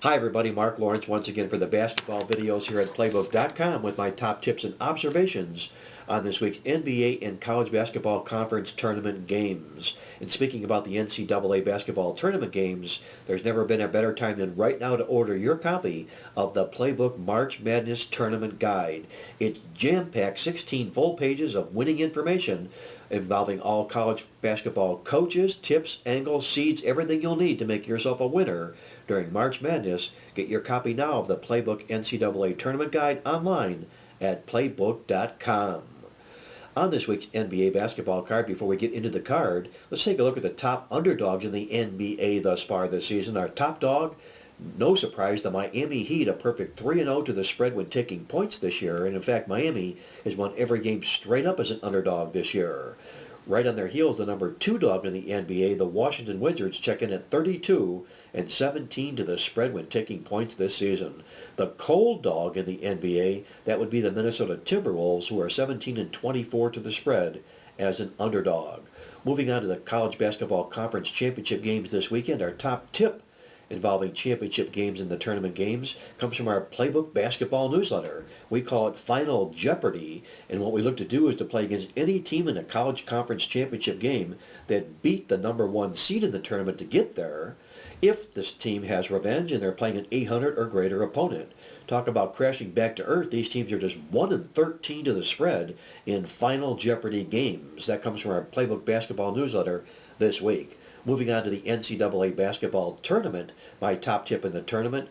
Hi everybody, Mark Lawrence once again for the basketball videos here at Playbook.com with my top tips and observations on this week's NBA and college basketball conference tournament games. And speaking about the NCAA basketball tournament games, there's never been a better time than right now to order your copy of the Playbook March Madness Tournament Guide. It's jam-packed 16 full pages of winning information involving all college basketball coaches, tips, angles, seeds, everything you'll need to make yourself a winner during March Madness. Get your copy now of the Playbook NCAA Tournament Guide online at Playbook.com. On this week's NBA basketball card, before we get into the card, let's take a look at the top underdogs in the NBA thus far this season. Our top dog, no surprise, the Miami Heat, a perfect 3-0 to the spread when taking points this year. And in fact, Miami has won every game straight up as an underdog this year. Right on their heels, the number 2 dog in the NBA, the Washington Wizards, check in at 32-17 to the spread when taking points this season. The cold dog in the NBA, that would be the Minnesota Timberwolves, who are 17-24 to the spread as an underdog. Moving on to the college basketball conference championship games this weekend, our top tip involving championship games in the tournament games comes from our Playbook basketball newsletter. We call it Final Jeopardy, and what we look to do is to play against any team in a college conference championship game that beat the number 1 seed in the tournament to get there, if this team has revenge and they're playing an 800 or greater opponent. Talk about crashing back to earth. These teams are just 1-13 to the spread in Final Jeopardy games. That comes from our Playbook basketball newsletter this week. Moving on to the NCAA basketball tournament, my top tip in the tournament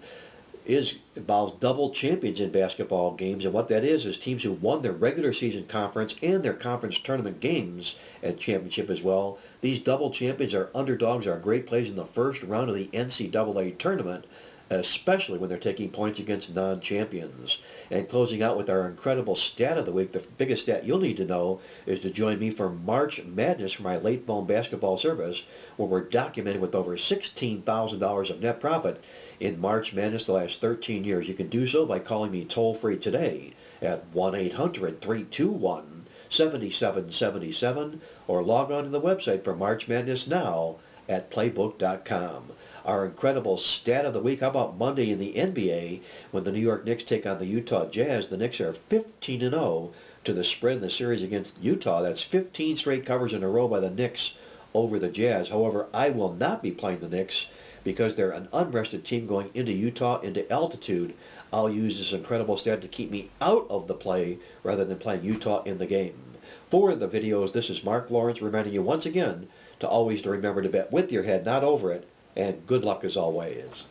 involves double champions in basketball games, and what that is teams who won their regular season conference and their conference tournament games at championship as well. These double champions are underdogs, are great plays in the first round of the NCAA tournament, especially when they're taking points against non-champions. And closing out with our incredible stat of the week, the biggest stat you'll need to know is to join me for March Madness for my late phone basketball service, where we're documenting with over $16,000 of net profit in March Madness the last 13 years. You can do so by calling me toll-free today at 1-800-321-7777 or log on to the website for March Madness now at Playbook.com. Our incredible stat of the week, how about Monday in the NBA when the New York Knicks take on the Utah Jazz? The Knicks are 15-0 to the spread in the series against Utah. That's 15 straight covers in a row by the Knicks over the Jazz. However, I will not be playing the Knicks because they're an unrested team going into Utah, into altitude. I'll use this incredible stat to keep me out of the play rather than playing Utah in the game. For the videos, this is Mark Lawrence reminding you once again to always remember to bet with your head, not over it, and good luck as always.